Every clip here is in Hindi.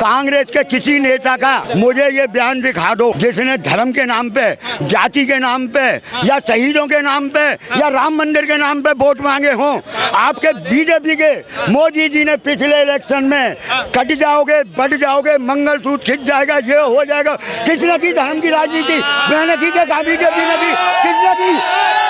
कांग्रेस के किसी नेता का मुझे ये बयान दिखा दो जिसने धर्म के नाम पे, जाति के नाम पे, या शहीदों के नाम पे, या राम मंदिर के नाम पे वोट मांगे हों। आपके बीजेपी के मोदी जी ने पिछले इलेक्शन में कट जाओगे, बढ़ जाओगे, मंगलसूत्र खिंच जाएगा, ये हो जाएगा। किसने की धर्म की राजनीति? मैंने की क्या? बीजेपी ने की? किसने की?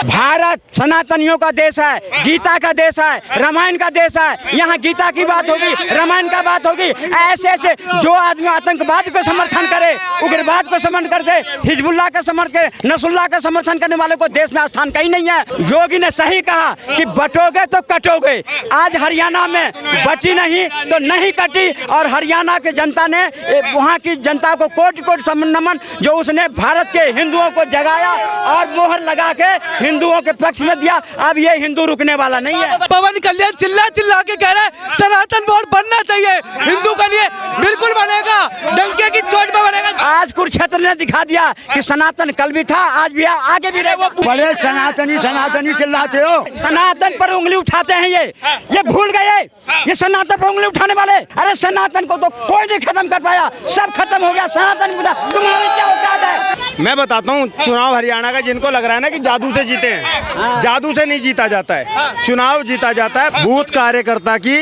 भारत सनातनियों का देश है, गीता का देश है, रामायण का देश है। यहाँ गीता की बात होगी, रामायण का बात होगी। ऐसे ऐसे जो आदमी आतंकवाद को समर्थन करे, उग्रवाद को समर्थन करते, हिजबुल्लाह का समर्थन करे, नसरुल्लाह का समर्थन करने वाले को देश में स्थान कहीं नहीं है। योगी ने सही कहा कि बटोगे तो कटोगे। आज हरियाणा में बटी नहीं तो नहीं कटी, और हरियाणा की जनता ने, वहाँ की जनता को कोटि कोटि नमन, जो उसने भारत के हिंदुओं को जगाया और मोहर लगा के हिंदुओं के पक्ष में दिया। अब ये हिंदू रुकने वाला नहीं है। पवन कल्याण चिल्ला चिल्ला के कह रहे हैं सनातन बोर्ड बनना चाहिए हिंदू के लिए। बिल्कुल बनेगा, डंके की चोट में बनेगा। आज कुरुक्षेत्र ने दिखा दिया कि सनातन कल भी था, आज भी आगे भी रहेगा। बड़े सनातनी सनातनी चिल्लाते हो। सनातन पर उंगली उठाते हैं, ये भूल गए। ये सनातन पर उंगली उठाने वाले, अरे सनातन को तो कोई नहीं खत्म कर पाया, सब खत्म हो गया। सनातन मुद्दा तुम्हारी क्या औकात है? मैं बताता हूँ, चुनाव हरियाणा का जिनको लग रहा है ना कि जादू से जीते हैं, जादू से नहीं जीता जाता है। चुनाव जीता जाता है बूथ कार्यकर्ता की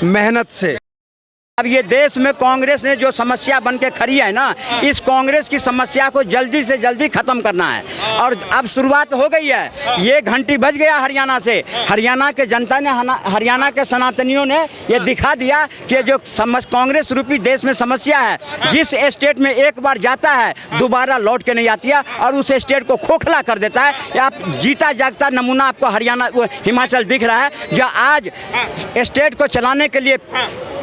मेहनत से। अब ये देश में कांग्रेस ने जो समस्या बन के खड़ी है ना, इस कांग्रेस की समस्या को जल्दी से जल्दी खत्म करना है। और अब शुरुआत हो गई है, ये घंटी बज गया हरियाणा से। हरियाणा के जनता ने, हरियाणा के सनातनियों ने ये दिखा दिया कि जो कांग्रेस रूपी देश में समस्या है, जिस स्टेट में एक बार जाता है दोबारा लौट के नहीं आती है, और उस स्टेट को खोखला कर देता है। आप जीता जागता नमूना आपको हरियाणा, हिमाचल दिख रहा है, जो आज स्टेट को चलाने के लिए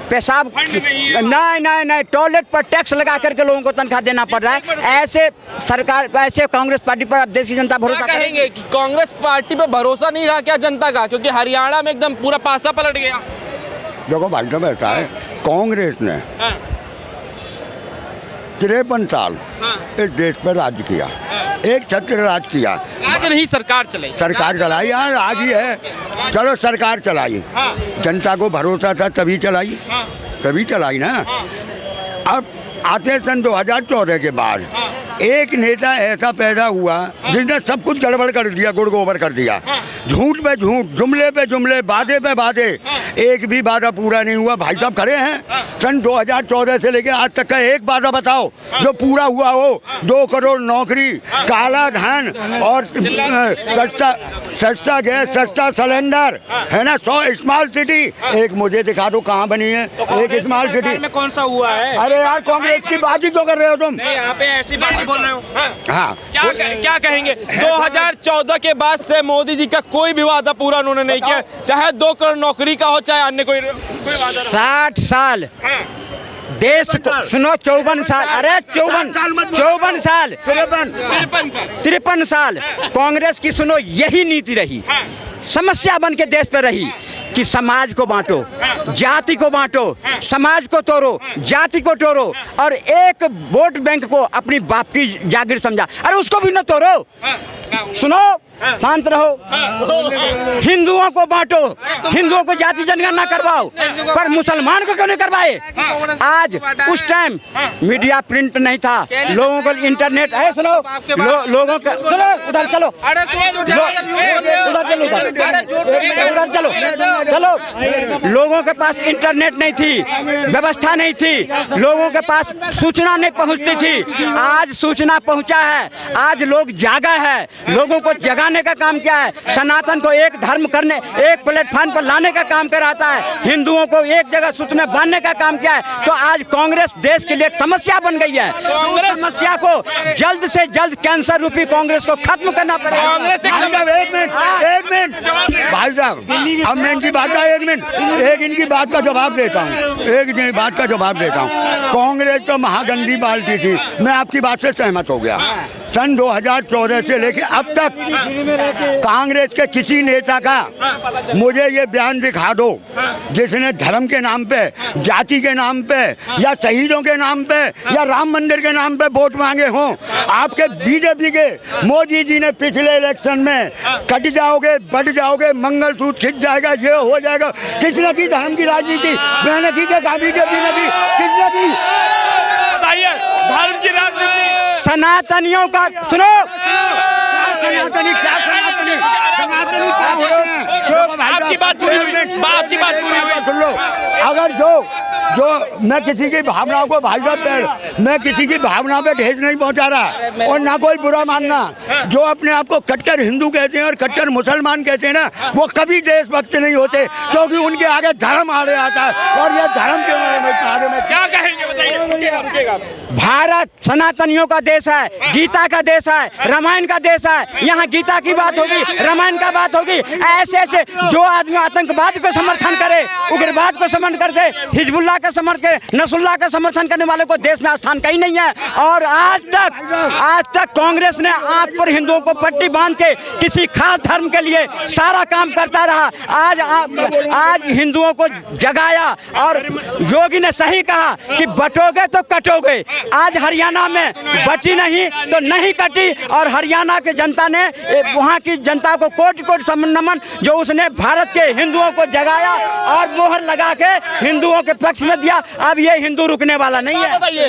पेशाब नहीं, टॉयलेट पर टैक्स लगा करके लोगों को तनख्वाह देना पड़ रहा है। ऐसे सरकार, ऐसे कांग्रेस पार्टी पर अब देश की जनता भरोसा करेंगे कि कांग्रेस पार्टी पर भरोसा नहीं रहा क्या जनता का? क्योंकि हरियाणा में एकदम पूरा पासा पलट गया। देखो भाई साहब, ऐसा है, कांग्रेस ने 53 साल इस देश पर राज किया, एक छत्र राज किया। आज नहीं सरकार चलाई, सरकार चलाई यार, आज ही है। चलो सरकार चलाई, जनता को भरोसा था तभी चलाई, तभी चलाई ना। अब आते सन 2014 के बाद एक नेता ऐसा पैदा हुआ जिसने सब कुछ गड़बड़ कर दिया, गुड़ गोबर कर दिया। झूठ पे झूठ, जुमले पे जुमले, वादे पे वादे, एक भी वादा पूरा नहीं हुआ। भाई साहब खड़े हैं, सन 2014 से लेके आज तक का एक वादा बताओ जो पूरा हुआ हो। 2 करोड़ नौकरी, काला धन, और सस्ता गैस, सस्ता सिलेंडर, है ना। 100 स्मार्ट सिटी, एक मुझे दिखा दो कहाँ बनी है एक स्मार्ट सिटी में? कौन सा हुआ है? अरे यार, कांग्रेस की बात ही क्यों कर रहे हो तुम? यहाँ पे ऐसी बात बोल रहे हो। हाँ, क्या कहेंगे? 2014 के बाद से मोदी जी का कोई भी वादा पूरा उन्होंने नहीं किया, चाहे 2 करोड़ नौकरी का हो, चाहे अन्य कोई वादा। 60 साल देश को, सुनो, 54 साल, अरे 54 साल, 53 साल कांग्रेस की, सुनो, यही नीति रही। समस्या बन के देश पे रही कि समाज को बांटो, जाति को बांटो, समाज को तोड़ो, जाति को तोड़ो, और एक वोट बैंक को अपनी बाप की जागीर समझा। अरे उसको भी न तोड़ो। सुनो, शांत रहो। हिंदुओं को बांटो, हिंदुओं को जाति जनगणना करवाओ, पर मुसलमान को क्यों नहीं करवाए? आज उस टाइम मीडिया प्रिंट नहीं था, लोगों को इंटरनेट है। सुनो, लोगों का, सुनो, उधर चलो, उधर चलो, चलो। लोगों के पास इंटरनेट नहीं थी, व्यवस्था नहीं थी, लोगों के पास सूचना नहीं पहुंचती थी। आज सूचना पहुंचा है, आज लोग जागा है, लोगों को जगाने का काम किया है। सनातन को एक धर्म करने, एक प्लेटफॉर्म पर लाने का काम कराता है, हिंदुओं को एक जगह सूत्र में बांधने का काम किया है। तो आज कांग्रेस देश के लिए एक समस्या बन गई है। कांग्रेस समस्या को जल्द से जल्द, कैंसर रूपी कांग्रेस को खत्म करना पड़ेगा। एक मिनट भाई साहब, अब मैं इनकी बात का 1 मिनट, एक इनकी बात का जवाब देता हूँ, एक इनकी बात का जवाब देता हूँ। कांग्रेस तो महागंदी पार्टी थी, मैं आपकी बात से सहमत हो गया। सन 2014 से लेके अब तक कांग्रेस के किसी नेता का मुझे ये बयान दिखा दो जिसने धर्म के नाम पे, जाति के नाम पे, या शहीदों के नाम पे, या राम मंदिर के नाम पे वोट मांगे हों। आपके बीजेपी के मोदी जी ने पिछले इलेक्शन में कट जाओगे, बढ़ जाओगे, मंगलसूत्र खिंच जाएगा, ये हो जाएगा। किसने की धर्म की राजनीति? मैंने की क्या? बीजेपी ने की? किसने की? धर्म की राजनीति। सनातनियों का सुनो, आपकी बात पूरी हुई, आपकी बात पूरी हुई। सुन लो, अगर जो मैं किसी की भावनाओं को भाई साहब मैं किसी की भावना पे ठेस नहीं पहुंचा रहा और ना कोई बुरा मानना। जो अपने आप को कट्टर हिंदू कहते हैं और कट्टर मुसलमान कहते हैं ना, वो कभी देशभक्त नहीं होते, क्योंकि उनके आगे धर्म आड़े आता है। और ये धर्म के बारे में क्या कहेंगे बताइए। भारत सनातनियों का देश है, गीता का देश है, रामायण का देश है। यहाँ गीता की बात होगी, रामायण का बात होगी। ऐसे ऐसे जो आदमी आतंकवाद को समर्थन करे, उग्रवाद को समर्थन करते, हिजबुल्लाह का समर्थन करे, नसरुल्लाह का समर्थन करने वाले को देश में स्थान कहीं नहीं है। और आज तक कांग्रेस ने आंख पर हिंदुओं को पट्टी बांध के किसी खास धर्म के लिए सारा काम करता रहा। आज हिंदुओं को जगाया और योगी ने सही कहा कि बटोगे तो कटोगे। आज हरियाणा में बची नहीं तो नहीं कटी और हरियाणा की जनता ने वहाँ की जनता को कोटि कोटि नमन, जो उसने भारत के हिंदुओं को जगाया और मोहर लगा के हिंदुओं के पक्ष में दिया। अब ये हिंदू रुकने वाला नहीं है। बताइए,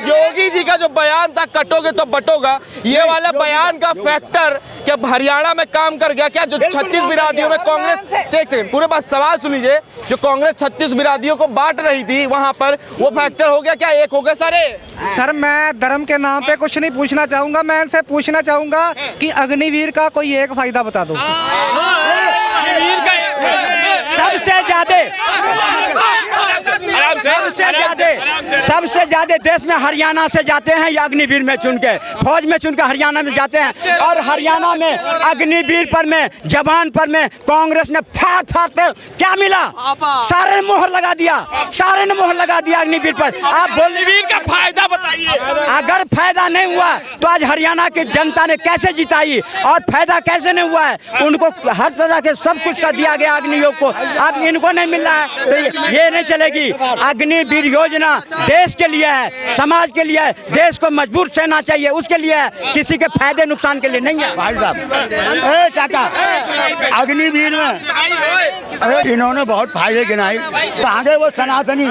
योगी जी का जो बयान था कटोगे तो बटोगा, ये वाला बयान का फैक्टर क्या हरियाणा में काम कर गया क्या? जो 36 बिरादियों में कांग्रेस, एक सेकंड पूरे बात सवाल सुन लीजिए, जो कांग्रेस 36 बिरादियों को बांट रही थी वहां पर, वो फैक्टर हो गया क्या? एक हो गए सारे? सर मैं धर्म के नाम पे कुछ नहीं पूछना चाहूंगा, मैं इनसे पूछना चाहूंगा कि अग्निवीर का कोई एक फायदा बता दो। सबसे ज्यादा देश में हरियाणा से जाते हैं ये अग्निवीर में चुन के, फौज में चुन के हरियाणा में जाते हैं। और हरियाणा में अग्निवीर पर में, जवान पर में कांग्रेस ने फाड़ क्या मिला? सारे ने मोहर लगा दिया, सारे ने मोहर लगा दिया अग्निवीर पर। आप अग्निवीर का फायदा बताइए। अगर फायदा नहीं हुआ तो आज हरियाणा की जनता ने कैसे जिताई और फायदा कैसे नहीं हुआ है? उनको हर तरह के सब कुछ का दिया गया अग्नियोग को, अब इनको नहीं मिल रहा है तो ये नहीं चलेगी। अग्निवीर योजना देश के लिए है, समाज के लिए है, देश को मजबूत सेना चाहिए उसके लिए है, किसी के फायदे नुकसान के लिए नहीं है। भाई साहब चाचा, अग्निवीर में इन्होंने बहुत फायदे गिनाए। आगे वो सनातनी,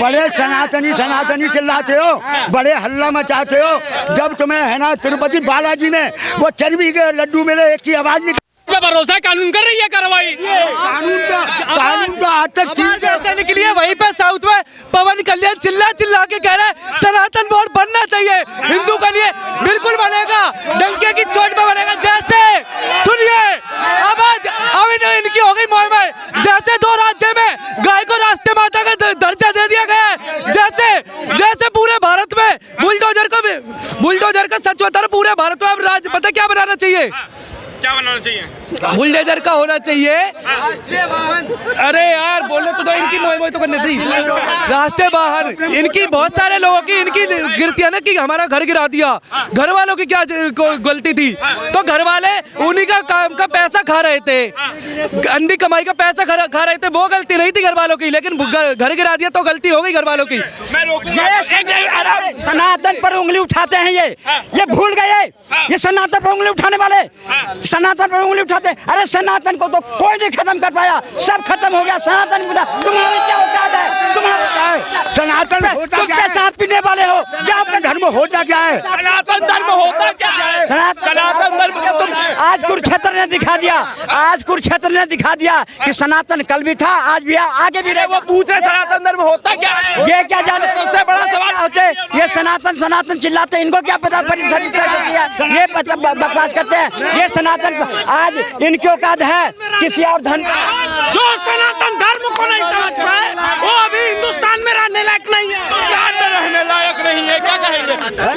बड़े सनातनी चिल्लाते हो, बड़े हल्ला मचाते हो। जब तुम्हें है ना तिरुपति बालाजी में वो चर्बी के लड्डू मिले, एक की आवाज निकली। भरोसा कानून कर रही है कार्रवाई। कानून का आज तक ऐसे निकली है। वहीं पे साउथ में पवन कल्याण चिल्ला के कह रहे हैं सनातन बोर्ड बनना चाहिए हिंदू के लिए। बिल्कुल बनेगा, डंके की चोट पे बनेगा। जैसे सुनिए, अब इनकी हो गई मोह में, जैसे 2 राज्य में गाय को राष्ट्रीय माता का दर्जा दे दिया गया है, जैसे पूरे भारत में बुलडोजर का सच बता रहा, पूरे भारत में अब राज्य पता क्या बनाना चाहिए? क्या बनाना चाहिए? बुलडोजर का होना चाहिए। अरे यार बोले तो इनकी मोह तो करनी थी। राष्ट्रीय वाहन इनकी, बहुत सारे लोगों की इनकी गिरती है ना कि हमारा घर गिरा दिया। घर वालों की क्या गलती थी? तो घर वाले उन्हीं का काम का पैसा खा रहे थे, अंधी कमाई का पैसा खा रहे थे, वो गलती नहीं थी घर वालों की। लेकिन घर गिरा दिया तो गलती हो गई घर वालों की। मैं रोकूंगा। सनातन पर उंगली उठाते हैं ये भूल गए। ये सनातन पर उंगली उठाने वाले, सनातन पर उंगली उठाते। अरे सनातन को तो कोई नहीं खत्म कर पाया, सब खत्म हो गया। सनातन तुम्हारी क्या औकात है? तुम्हारा सनातन होता तुम क्या है? पेशाब पीने वाले हो, क्या अपने धर्म होता क्या है? सनातन धर्म होता क्या है? सनातन धर्म तुम आज कुरुक्षेत्र ने दिखा दिया, आज कुरुक्षेत्र ने दिखा दिया कि सनातन कल भी था, आज भी आगे भी रहे। वो पूछ रहे सनातन धर्म होता क्या है? ये क्या जाने? सबसे बड़ा सवाल होते ये सनातन चिल्लाते, इनको क्या पता? ये बकवास करते हैं। ये सनातन आज इनकी औकात है किसी और धर्म। जो सनातन धर्म को नहीं समझता है वो अभी हिंदुस्तान में रहने लायक नहीं है। हिंदुस्तान में रहने लायक नहीं है। क्या कहेंगे?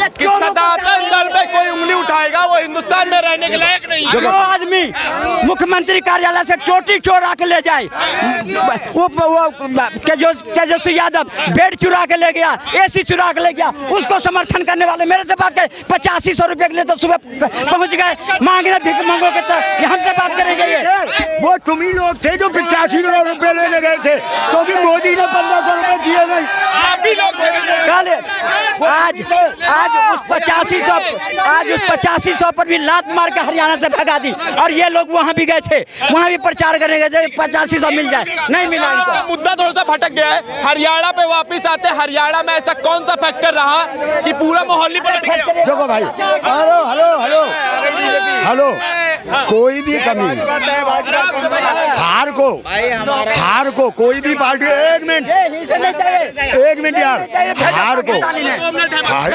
कि सनातन धर्म पे कोई उंगली उठाएगा वो हिंदुस्तान में रहने के लायक नहीं है। जो आदमी मुख्यमंत्री कार्यालय से चोटी चोरा के ले जाए, वो तेजस्वी यादव बेड चुरा के ले गया, AC चुरा के ले गया, उसको समर्थन करने वाले मेरे से बात करें। 8500 रुपए के लिए तो सुबह पहुंच गए मांगने, भीख मंगो के तरह। ये हमसे बात करेंगे? ये वो तुम ही लोग थे जो 85 रुपए लेने गए थे, क्योंकि मोदी ने 1500 रुपए दिए नहीं। आप भी लोग आज उस 8500 पर भी लात मार के हरियाणा से भगा दी। और ये लोग वहाँ भी गए थे, वहाँ भी प्रचार करने गए थे 8500 मिल जाए, नहीं मिला इनको। मुद्दा थोड़ा सा भटक गया है। हरियाणा पे वापस आते, हरियाणा में ऐसा कौन सा फैक्टर रहा कि पूरा माहौल ही पलट गया? देखो भाई, हेलो हेलो हेलो हेलो, कोई भी कमी हार को कोई भी पार्टी, एक मिनट यार, हार को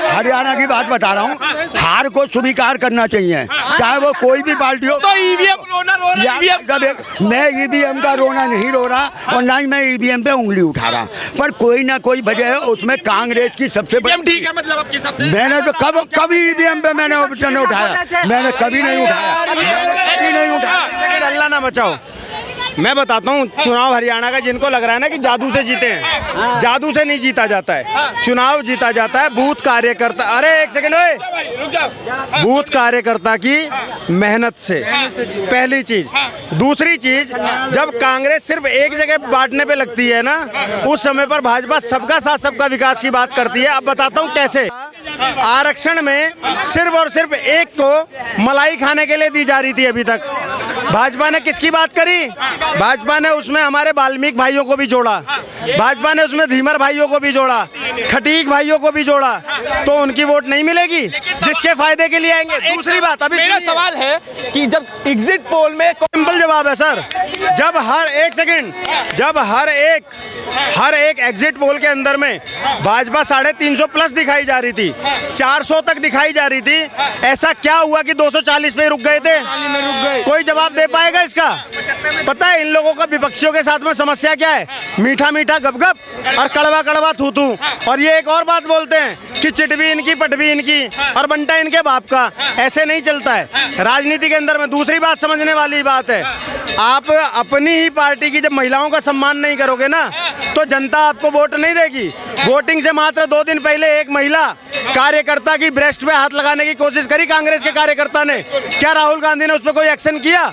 हरियाणा की बात बता रहा हूँ, हार को स्वीकार करना चाहिए, चाहे वो कोई भी पार्टी हो। तो ईवीएम रोना रो रहा है। मैं ईवीएम का रोना नहीं रो रहा और ना ही मैं ईवीएम पे उंगली उठा रहा, पर कोई ना कोई वजह है उसमें। कांग्रेस की सबसे बड़ी, ठीक है, मतलब आपके हिसाब से मैंने तो कभी ईवीएम पे मैंने ऑप्शन उठाया, मैंने कभी नहीं उठाया। अल्लाह ना बचाओ। मैं बताता हूँ, चुनाव हरियाणा का जिनको लग रहा है ना कि जादू से जीते हैं, जादू से नहीं जीता जाता है। चुनाव जीता जाता है बूथ कार्यकर्ता, अरे एक सेकंड ओए, बूथ कार्यकर्ता की मेहनत से, पहली चीज। दूसरी चीज, जब कांग्रेस सिर्फ एक जगह बांटने पे लगती है ना, उस समय पर भाजपा सबका साथ सबका विकास की बात करती है। अब बताता हूँ कैसे। आरक्षण में सिर्फ और सिर्फ एक को मलाई खाने के लिए दी जा रही थी अभी तक। भाजपा ने किसकी बात करी? भाजपा ने उसमें हमारे वाल्मीकि भाइयों को भी जोड़ा, भाजपा ने उसमें धीमर भाइयों को भी जोड़ा, खटीक भाइयों को भी जोड़ा, तो उनकी वोट नहीं मिलेगी जिसके फायदे के लिए आएंगे। दूसरी बात, अभी मेरा सवाल है कि जब एग्जिट पोल में, सिंपल जवाब है सर, जब हर एक एग्जिट पोल के अंदर में भाजपा 350 प्लस दिखाई जा रही थी, 400 तक दिखाई जा रही थी, ऐसा क्या हुआ कि 240 पे रुक गए थे? कोई जवाब दे पाएगा इसका? पता है इन लोगों का विपक्षियों के साथ में समस्या क्या है? मीठा मीठा गपगप और कड़वा कड़वा थू थू। और ये एक और बात बोलते हैं कि चिट भी इनकी पट भी इनकी और बंटा इनके बाप का। ऐसे नहीं चलता है राजनीति के अंदर में। दूसरी बात समझने वाली बात है, आप अपनी ही पार्टी की जब महिलाओं का सम्मान नहीं करोगे ना, तो जनता आपको वोट नहीं देगी। वोटिंग से मात्र 2 दिन पहले एक महिला कार्यकर्ता की ब्रेस्ट पे हाथ लगाने की कोशिश करी कांग्रेस के कार्यकर्ता ने। क्या राहुल गांधी ने उस पर कोई एक्शन किया?